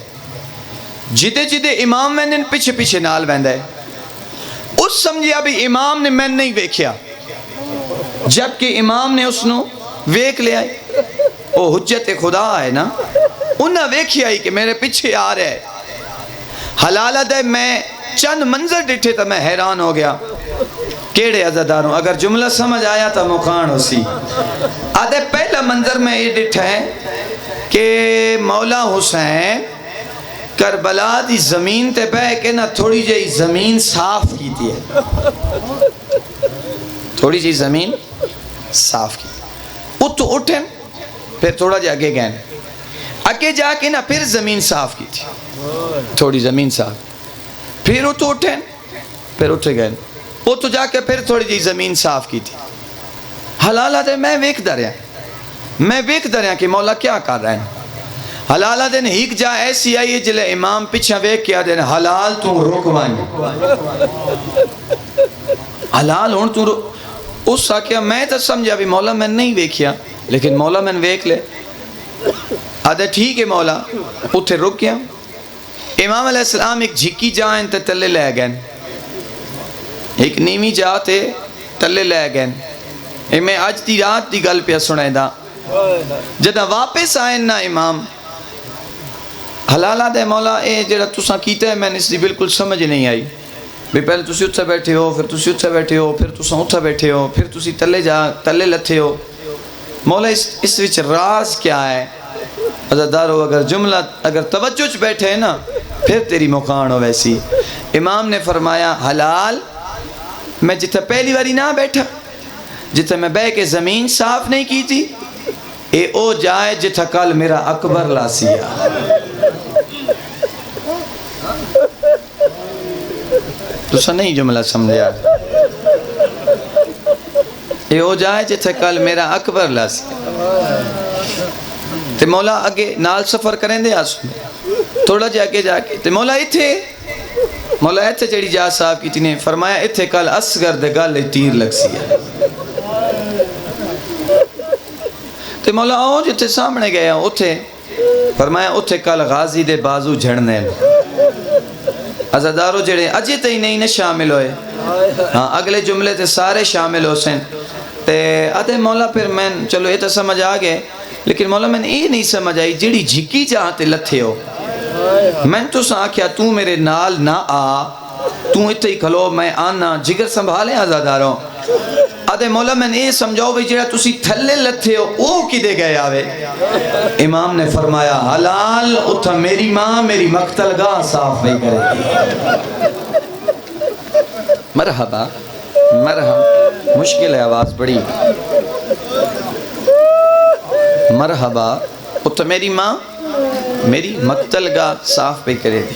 جدے جدے امام میں نے پیچھے پیچھے نال بہندہ ہے. اس سمجھے ابھی امام نے میں نہیں ویکھیا, جبکہ امام نے اس نو ویک لے آئی. او حجت خدا ہے نا, انہاں ویکھی آئی کہ میرے پیچھے آ رہے ہے. حلالہ دے میں چند منظر ڈٹھے تا میں حیران ہو گیا. کیڑے عزاداروں اگر جملہ سمجھ آیا تا مقان ہو سی. آدھے پہلا منظر میں یہ ڈٹھا ہے کہ مولا حسین کربلا دی زمین تے بہ کے نا تھوڑی جائی زمین صاف کی تھی ہے, تھوڑی جائی زمین صاف کی. اتو اٹھیں پھر تھوڑا جا آگے گئے, آگے جا کے نا پھر زمین صاف کی تھی. تھوڑی زمین صاف. پھر وہ تو اٹھے, پھر اٹھے گئے, وہ تو جا کے پھر تھوڑی جی زمین صاف کی تھی. حلالہ دے میں ویکھدا رہا کہ مولا کیا کر رہے ہیں. حلالہ دن ہیک جا ایسی آئی ہے جلے امام پیچھا ویک کیا دین حلال تو رک وائیں, حلال ہون تو اس آکیا میں تو سمجھا بھی مولا میں نہیں ویکھیا, لیکن مولا میں ویک لے. آدھے ٹھیک ہے مولا, اتھے رک گیا. امام علیہ السلام ایک جھکی جائیں تے تلے لے گئے, ایک نیمی جاتے تلے لے گئے. میں آج دی رات دی گل پہ سنے دا, جدہ واپس آئیں نا امام, حلالہ دے مولا اے جڑا تساں کیتا ہے میں اس دی بالکل سمجھ نہیں آئی. بھی پہلے تسی اتھے بیٹھے ہو, پھر تسی اتھے بیٹھے ہو, پھر تساں اتھے بیٹھے ہو, پھر تسی تلے لتھے ہو. مولا اس وچ راز کیا ہے؟ عزادارو اگر جملہ اگر توجہ چ بیٹھے ہیں نا پھر تیری مکان ہو ویسی. امام نے فرمایا حلال میں جتھے پہلی باری نہ بیٹھا, جتھے میں بے کے زمین صاف نہیں کی تھی, اے او جائے جتھا کل میرا اکبر لاسیا. تو سا نہیں جملہ سمجھا, اے او جائے جتھا کل میرا اکبر لاسیا. تے مولا اگے نال سفر کریں دے آسو تھوڑا جا کے جا کے تے مولا ایتھے جڑی جا صاحب کی تینے فرمایا ایتھے کل اصغر دے گالے تیر لگ سیا. تے مولا آؤ جتے سامنے گیا اتھے فرمایا اتھے کل غازی دے بازو جھڑنے. عزادارو جڑے اجے تے ہی نہیں شامل ہوئے, ہاں اگلے جملے تے سارے شامل ہو سن. تے آدھے مولا پھر میں چلو یہ تو سمجھ آ گئے, لیکن مولا میں نے یہ نہیں سمجھ آئی جڑی جھکی جہاں تے لتھے ہو, میں تو سا آکھیا تو میرے نال نہ آ, تو اتھے ہی کھلو میں آنا, جگر سنبھالیں عزاداروں. آدھے مولا میں نے یہ سمجھاؤ بھی جڑا تسی تھلے لتھے ہو او کدے گئے آوے. امام نے فرمایا حلال اتھا میری ماں میری مقتل گاہ صاف نہیں کرے گی. مرحبا مرحبا, مشکل ہے آواز بڑی. مرحبا اتھا میری ماں میری مقتل گاہ صاف پہ کرے دی.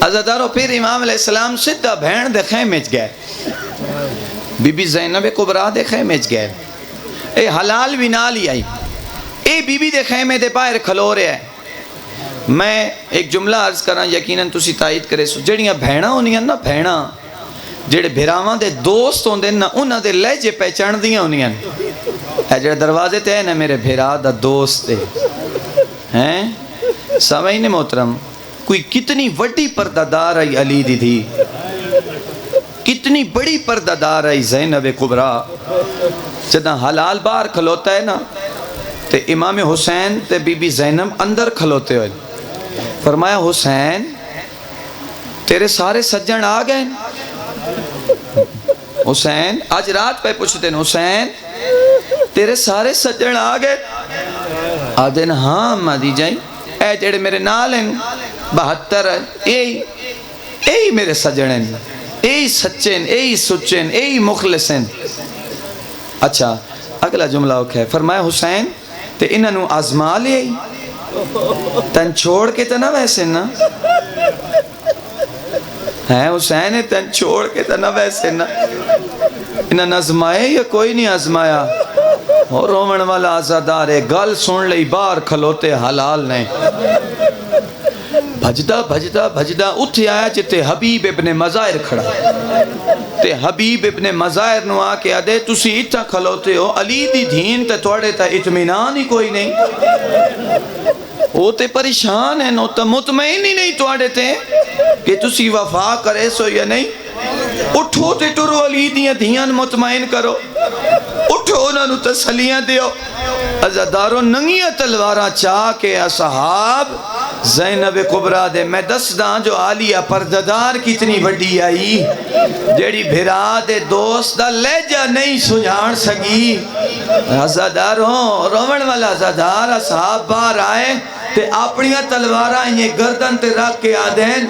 عزادارو پھر امام علیہ السلام سدھا بھین دے خیمے چ گئے, بی بی زینب کبرا دے خیمے چ گئے. اے حلال بھی نال ہی آئی, اے بی بی دے خیمے دے باہر کھلو رہے ہیں. میں ایک جملہ عرض کراں یقیناً تسی تائید کرے سو, جڑیاں بھیڑاں ہونیاں نا, بھیڑاں جڑے بھراواں دے دوست ہوندے نا انہاں دے لہجے پہچان دیاں ہونیاں. اے جڑے دروازے تے ہے نا میرے بھرا دا دوست ہے ہیں, سمجھ نہیں محترم, کوئی کتنی وڈی پردہ دار آئی علی دی تھی, کتنی بڑی پردہ دار آئی زینب کبرا. جدہ حلال باہر کھلوتا ہے نا تے امام حسین تے بی بی زینب اندر کھلوتے ہوئے. فرمایا حسین تیرے سارے سجن آ گئے. حسین آج رات پہ پوچھتے ہیں حسین تیرے سارے سجن آ گئے. آدھے نا ہاں اماں دی جائیں, اے جڑے میرے نال ہیں 72 اے میرے سجن ہیں, اے سچے ہیں, اے سچے ہیں, اے مخلص ہیں. اچھا اگلا جملہ اوکھا ہے. فرمایا حسین تے انہوں آزما لے آئی, تن چھوڑ کے تو نہ ویسے نا ہے حسین, تن چھوڑ کے تو نہ ویسے نا, انہوں نے آزمائے یا کوئی نہیں آزمایا. اور رومن والا آزادار ہے, گل سن لئی باہر کھلوتے حلال نہیں. بھجدہ بھجدہ بھجدہ اتھے آیا جتے حبیب ابن مظاہر کھڑا, تے حبیب ابن مظاہر نو آکے آدھے تسی اتھا کھلوتے ہو, علی دی دھین تے توڑے تا اطمینان ہی کوئی نہیں. وہ تے پریشان ہیں, نو تا مطمئن ہی نہیں توڑے تے کہ تسی وفا کرے سو یا نہیں. اٹھو تے ٹرو علی دیاں دھیان مطمئن کرو, اٹھو انہوں نے تسلیاں دیو. عزادارو ننگیاں تلواراں چاہ کے اصحاب زینب کبرا دے میں دس داں جو عالیہ پرددار کتنی وڈی آئی, جیڑی بھرا دے دوست دا لہجہ نہیں سنجھان سگی. عزاداروں رومن والا عزادار اصحاب باہر آئے, تے اپنیاں تلواراں یہ گردن تے رکھ کے آدین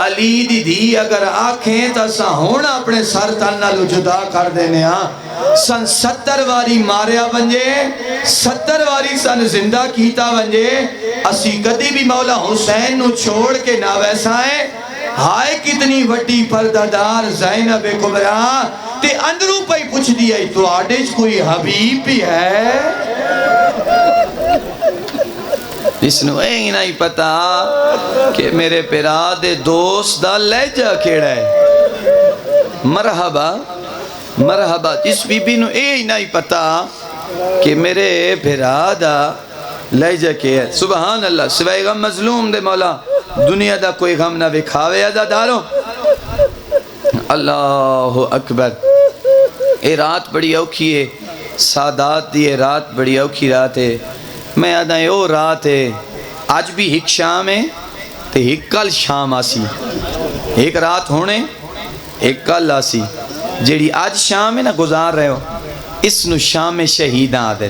علی دی دھی اگر آکھیں تا سا ہونا اپنے سر تن نالو جدا کر دینے ہاں سن 70 واری ماریا بنجے 70 واری سن زندہ کیتا بنجے اسی کدی بھی مولا حسین نو چھوڑ کے نہ ویسائیں ہائے کتنی وڈی پردادار زینب کبریٰ تے اندروں پہ پوچھ دیا تو آڈیج کوئی حبیب بھی ہے اس نو اے نہیں پتا کہ میرے پیرا دے دوست دا لہجہ کیڑا ہے مرحبا مرحبا جس بی بی نو اے نہیں پتا کہ میرے پیرا دا لہجہ کیا ہے سبحان اللہ سوائے غم مظلوم دے مولا دنیا دا کوئی غم نہ بکھاوے عزاداروں اللہ اکبر اے رات بڑی اوکھی ہے سادات دی رات بڑی اوکھی رات ہے میں آدھا ہے او رات ہے آج بھی ایک شام ہے تے ایک کل شام آسی ایک رات ہونے ایک کل آسی جیڑی آج شام ہے نا گزار رہے ہو اس نو شام شہیداں آدھے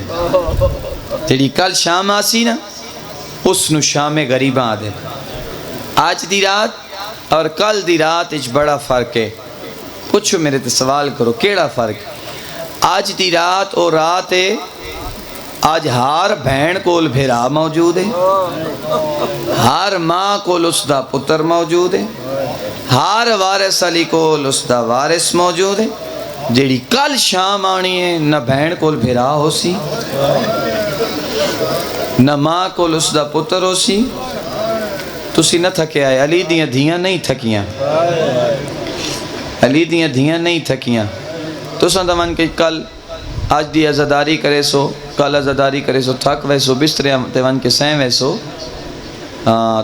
جیڑی کل شام آسی نا اس نو شام غریباں آدھے آج دی رات اور کل دی رات اچھ بڑا فرق ہے پوچھو میرے تے سوال کرو کیڑا فرق آج دی رات اور رات ہے آج ہار بہن کول بھیرا موجود ہے ہار ماں کول اس دا پتر موجود ہے ہار وارث علی کول اس دا وارث موجود ہے جیڑی کل شام آنی ہے نہ بہن کول بھیرا ہو سی نہ ماں کول اس دا پتر ہو سی تسی نہ تھکے آئے علی دیاں دھیاں نہیں تھکیاں علی دیاں دھیاں نہیں تھکیاں تو سندمان کہ کل آج دی عزاداری کرے سو کل عزاداری کرے سو تھک ویسو بسترے تیوان کے سین ویسو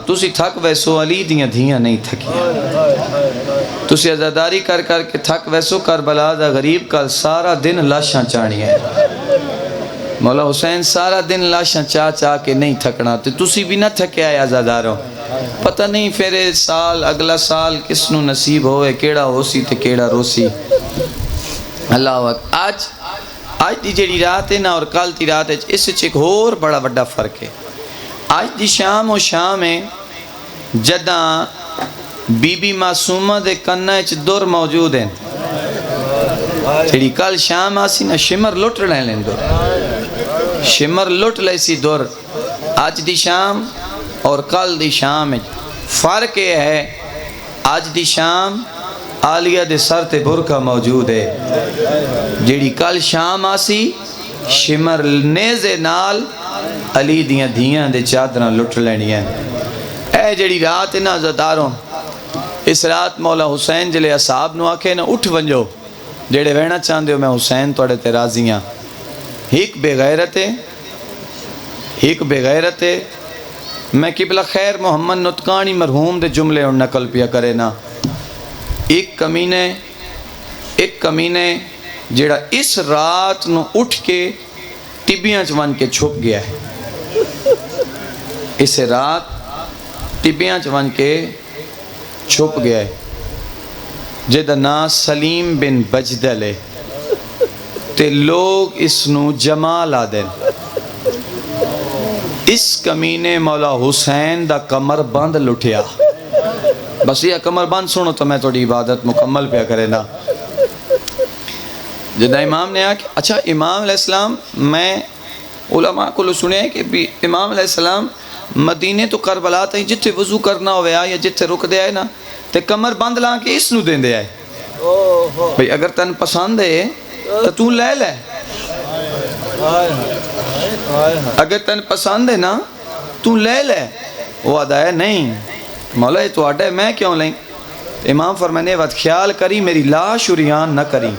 تسی تھک ویسو علی دیاں دھیاں نہیں تھکیاں تسی عزاداری کر کر کے تھک ویسو کربلا دا غریب کل سارا دن لاشاں چاڑی ہے مولا حسین سارا دن لاشاں چاہ کے نہیں تھکنا تو تسی بھی نہ تھکے آئے عزاداروں پتہ نہیں پھر سال اگلا سال کس نو نصیب ہوئے کیڑا ہو سی تے کیڑا رو سی اللہ وقت آج دی جیڑی رات ہے نا اور کل دی رات ہے اس سے ایک اور بڑا بڑا فرق ہے آج دی شام و شام ہے جداں بی بی معصومہ دے کنہ اچ دور موجود ہیں جیڑی کل شام آسی نا شمر لٹ رہے لیں دور شمر لٹ لے سی دور آج دی شام اور کل دی شام فرق یہ ہے آج دی شام آلیہ دے سر تے برکہ موجود ہے جیڑی کل شام آسی شمر نیزے نال علی دیاں دھیاں دے چادرہ لٹ لینی ہیں اے جیڑی رات نا عزاداروں اس رات مولا حسین جلے اصحاب نو آکھے نا اٹھ ونجو جیڑے وینا چاندے ہو میں حسین توڑے تے راضیاں ایک بے غیرت ہے ایک بے غیرت ہے میں قبلہ خیر محمد نتقانی مرحوم دے جملے اور نقل پیا کرے نا ایک کمینے جیڑا اس رات نو اٹھ کے ٹبیاں چوان کے چھپ گیا ہے اس رات ٹبیاں چوان کے چھپ گیا ہے جیدہ نا سلیم بن بجدل ہے تے لوگ اس نو جمال آدن اس کمینے مولا حسین دا کمر بند لٹھیا بس یہ کمر بند سنو تو میں توڑی عبادت مکمل پیا کرے نا جدہ امام نے آکے اچھا امام علیہ السلام میں علماء کو لو سنے کہ امام علیہ السلام مدینے تو کربلا تھا جتھے وضو کرنا ہوئے یا جتھے رک دے آئے نا تے کمر بند لا کے اس نو دین دے آئے بھئی اگر تن پسند ہے تو لے لے اگر تن پسند ہے نا تو لے لے وہ آدھا ہے نہیں مولا یہ تو آڈا ہے میں کیوں لیں امام فرمانے وقت خیال کری میری لاش اریان نہ کری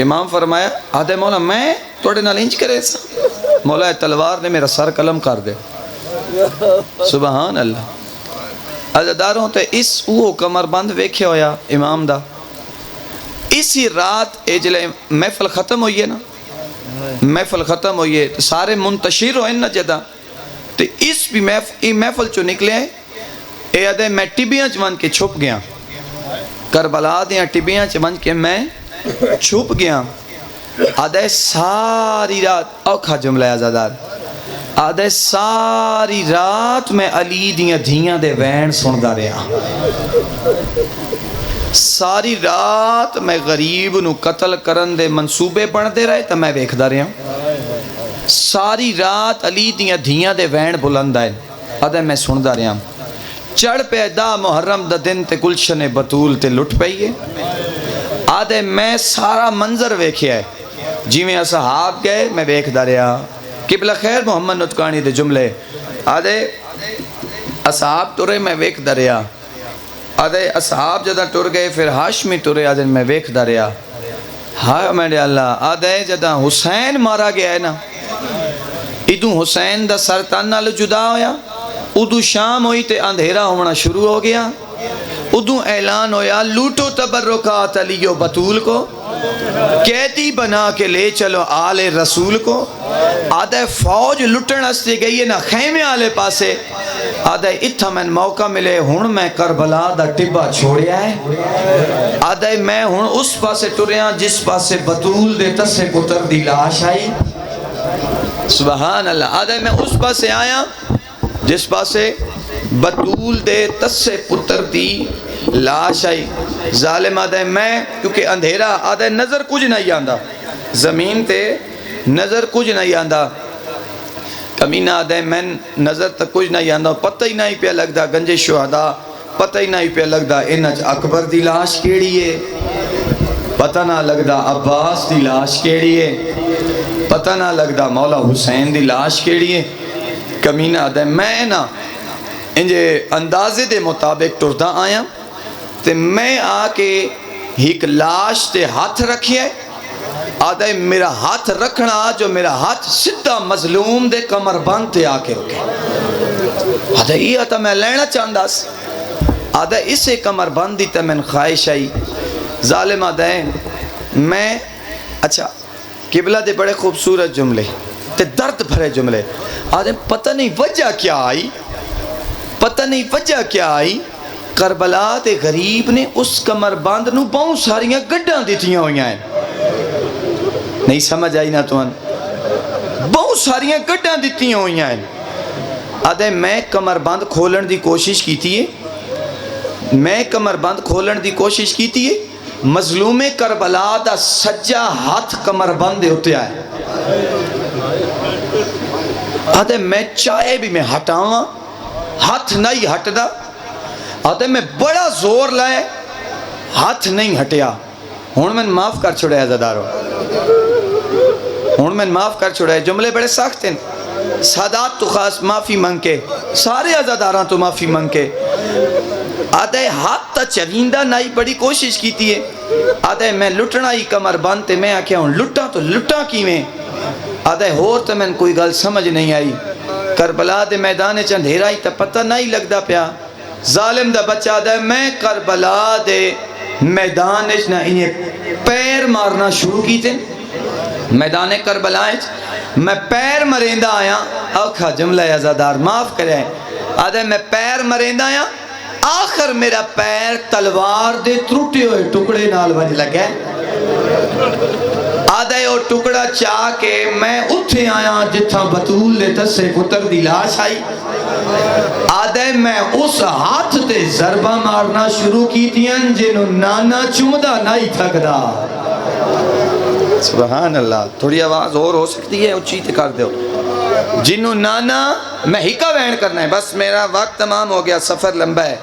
امام فرمایا آدھے مولا میں توڑے نہ لینچ کرے سا مولا تلوار نے میرا سر قلم کر دے سبحان اللہ عزاداروں تے اس وہ کمر بند ویکھے ہویا امام دا اسی رات اجلے محفل ختم ہوئی ہے نا محفل ختم ہوئی ہے سارے منتشر ہوئے نا جدہ تو اس بھی محفل چو نکلے ہیں اے آدھے میں ٹبیاں چوان کے چھپ گیا کربلا دیاں ٹبیاں چوان کے میں چھپ گیا آدھے ساری رات اوکھا جملہ عزادار آدھے ساری رات میں علی دیاں دھیاں دے وین سندا رہا، ساری رات میں غریب نو قتل کرن دے منصوبے بندے رہے تو میں ویکھدا رہا، ساری رات علی دیاں دھیاں دے وین بلند آئے، آدھے میں سندا رہا، چڑھ پہ دا محرم دا دن تے گلشن بطول تے لٹ پئیے، آدھے میں سارا منظر ویکھیا ہے، جی میں اصحاب گئے میں ویکھدا رہا، قبلہ خیر محمد نطقانی دے جملے، آدھے اصحاب ٹرے میں ویکھدا رہا، آدھے اصحاب جدہ ٹر گئے پھر ہاشمی ٹرے، آدھے میں ویکھدا رہا، ہائے میرے اللہ، آدھے جدہ حسین مارا گیا ہے نا، ادوں حسین دا سرطان نال جدا ہویا، ادوں شام ہوئی تے اندھیرا ہونا شروع ہو گیا، ادوں اعلان ہویا لوٹو تبرکات علی و بطول کو، قیدی بنا کے لے چلو آل رسول کو، آدھے فوج لٹن استے گئی ہے نا خیمے آلے پاسے، آدھے اتھا میں موقع ملے ہن میں کربلا دا ٹبا چھوڑیا ہے، آدھے میں ہن اس پاسے ٹریاں جس پاسے بطول دے تسے پتر دی لاش آئی، سبحان اللہ، آدھے میں اس پاسے آیا جس پاسے بطول دے تسے پتر دی لاش آئی، ظالم آدھے میں کیونکہ اندھیرا، آدھے نظر کچھ نہیں آندہ، زمین تے نظر کچھ نہیں آندہ، کمینہ آدھے میں نظر تک کچھ نہیں آندہ، پتہ ہی نہیں پہ لگدا گنج شہداء، پتہ ہی نہیں پہ لگدا انج اکبر دی لاش کیڑی ہے، پتہ نہ لگدا عباس دی لاش کیڑی ہے، پتہ نہ لگدا مولا حسین دی لاش کیڑی ہے، کمینہ آدھے میں نا انجے اندازے دے مطابق ٹردہ آیا تے میں آ کے ایک لاش تے ہاتھ رکھئے، آدھے میرا ہاتھ رکھنا جو میرا ہاتھ سدھا مظلوم دے کمر بند تے آ کے رکھے، آدھے یہ آتا میں لینا چاندہ س، آدھے اسے کمر بندی تے میں خواہش آئی، ظالم آدھے میں اچھا قبلہ دے بڑے خوبصورت جملے تے درد بھرے جملے، آدھے پتہ نہیں وجہ کیا آئی، پتہ نہیں وجہ کیا آئی، کربلا دے غریب نے اس کمر بند نو بہت ساریاں گڈاں دیتیاں ہوئیاں ہیں، نہیں سمجھ آئی نا تو ان بہت ساریاں گڈاں دیتیاں ہوئیاں ہیں، آدھے میں کمر بند کھولن دی کوشش کی تھی، میں کمر بند کھولن دی کوشش کی تھی، مظلوم کربلا دا سجا ہاتھ کمر بند ہوتے آئے، آدھے میں چاہے بھی میں ہٹاواں ہاتھ نہیں ہٹ دا، آدھے میں بڑا زور لائے ہاتھ نہیں ہٹیا، ہون میں معاف کر چھوڑے عزادارو، ہون میں معاف کر چھوڑے، جملے بڑے سخت ہیں، سادات تو خاص معافی مانگ کے، سارے عزاداراں تو معافی مانگ کے، آدھے ہاتھ تا چویندہ نائی بڑی کوشش کیتی ہے، آدھے میں لٹنا ہی کمر بانتے میں آکھیا ہوں لٹا تو لٹا کی میں، آدھے ہور تو میں کوئی گل سمجھ نہیں آئی، کربلا دے میدان چندھیرا ہی تا پتہ نہیں لگدا پیا، ظالم دا بچہ آدھے میں کربلا دے میدان نہ انہیں پیر مارنا شروع کی تھے، میدان کربلا میں پیر مریندہ آیا، اوکھا جملہ عزادار معاف کرے، آدھے میں پیر مریندہ آیا، آخر میرا پیر تلوار دے ٹوٹے ہوئے ٹکڑے نال ونج لگے، آدھے وہ ٹکڑا چاہ کے میں اٹھے آیا جتھا بطول دے تسے پتر دی لاش آئی، آدھے میں اس ہاتھ تے ضربہ مارنا شروع کی تھیں جنہوں نانا چمدہ نہیں تھکدا، سبحان اللہ، تھوڑی آواز اور ہو سکتی ہے اچھی تے کر دیو، جنہوں نانا میں ہکا وین کرنا ہے، بس میرا وقت تمام ہو گیا، سفر لمبا ہے،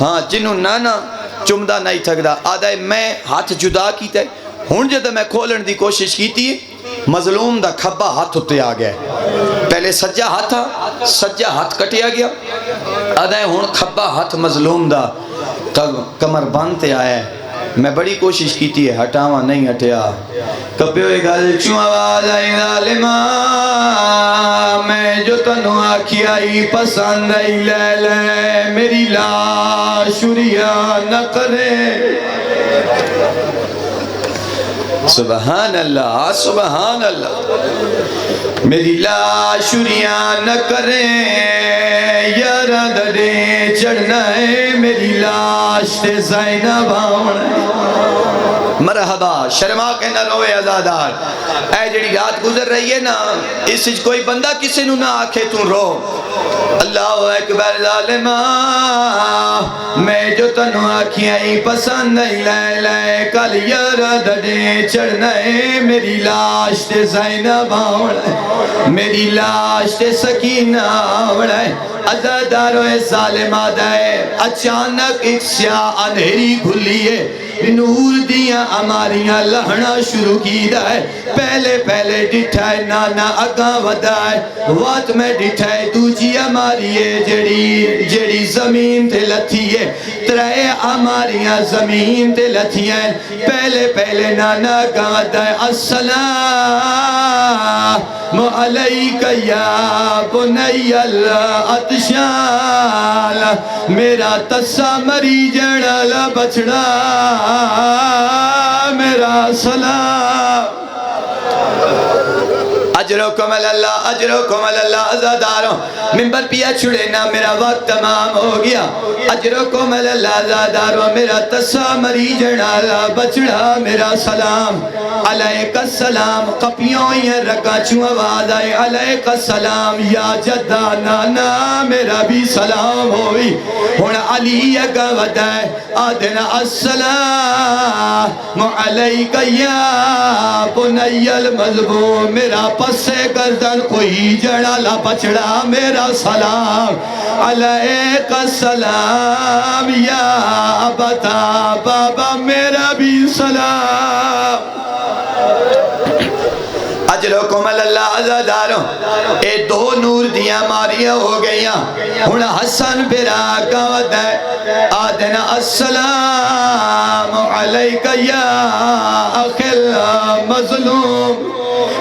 ہاں جنہوں نانا چمدہ نہیں تھکدا، آدھے میں ہاتھ جدا کیتا ہے، ہون جدہ میں کھولن دی کوشش کی تھی، مظلوم دا کھبا ہاتھ ہوتے آ گیا، پہلے سجا ہاتھ تھا، سجا ہاتھ کٹیا گیا، آدھے ہون کھبا ہاتھ مظلوم دا کمر بانتے آئے، میں بڑی کوشش کی تھی، ہٹاواں نہیں ہٹیا، کبھی ہوئے گل چوں آواز آئی ظالمہ، میں جو تنو آکھی آئی پسند آئی لے لے، میری لاش ریا نہ کرے، سبحان اللہ سبحان اللہ، میری لاش ریا نہ کرے، یارہ دڑے چڑھنا ہے، میری لاش تے زینب آونا ہے، مرحبا شرما کے نہ روے عزادار اے جڑی رات گزر رہی ہے نا اس وچ کوئی بندہ کسی نو نہ آکھے تو رو اللہ اکبر ظالما میں جو تنو آکھیاں ہی پسند نہیں لے لے کل یار دڑے چڑھنا ہے میری لاش تے زینب آوڑا میری لاش تے سکینہ آوڑا عزادارو ظالمہ دائے اچانک ایک سیاہ اندھیری کھلی ہے نور دیاں ہماریاں لہنا شروع کی دائے پہلے ڈٹھائے نانا اگاں ودائے وات میں ڈٹھائے دوجی ہماری ہے جڑی زمین تے لتھی ہے ترائے ہماریاں زمین تے لتھی ہیں پہلے نانا اگاں ودائے السلام علیکہ یا بنی العطشان میرا تسا مری جڑل بچڑا میرا سلام اجرکم اللہ عزاداروں منبر پیا چھڑے نا میرا وقت تمام ہو گیا اجرکم اللہ عزاداروں میرا تسا مری جڑالا بچڑا میرا سلام علیک السلام قپیوں یہ رکا چوں آواز آئے علیک السلام یا جدہ نانا میرا بھی سلام ہوئی ہونا علی اگا ودائے آدھنا السلام علیک یا بنی المظلوم میرا پسے گردن کوئی جڑالا بچڑا میرا سلام علیک السلام یا ابتا بابا میرا بھی سلام اجرکم اللہ عزاداروں اے دو نور دیاں ماریاں ہو گئیاں ہن حسن برا گاوت ہے آدنا السلام علیکہ یا اخل مظلوم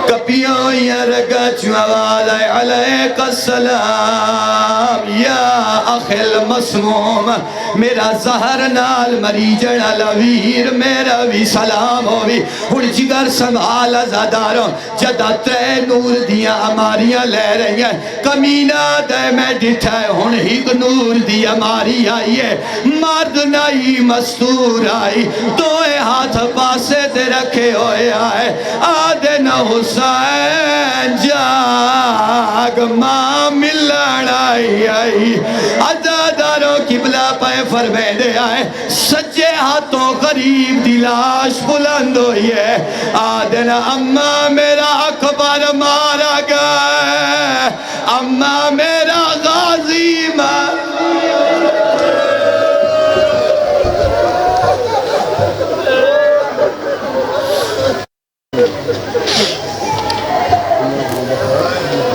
کپیوں یا رگا چوال علیکہ السلام یا اخل مسموم میرا زہر نال مری جڑا لویر میرا بھی سلام ہوئی ہن جگر سنبھال عزاداروں جدہ ترے نور دیاں ہماریاں لے رہی ہیں کمینہ دے میں ڈٹھائے ہن ہی نور دی ہماری آئی ہے مرد نائی مستور آئی دوئے ہاتھ پاسے دے رکھے ہوئے آئے آدھن حسین جاگ ماں ملن آئی عزاداروں قبلہ پہ فرمے دے آئے سجے ہاتھوں غریب دی لاش بلند ہوئی ہے اماں میرا اکبر مارا گئے اماں میرا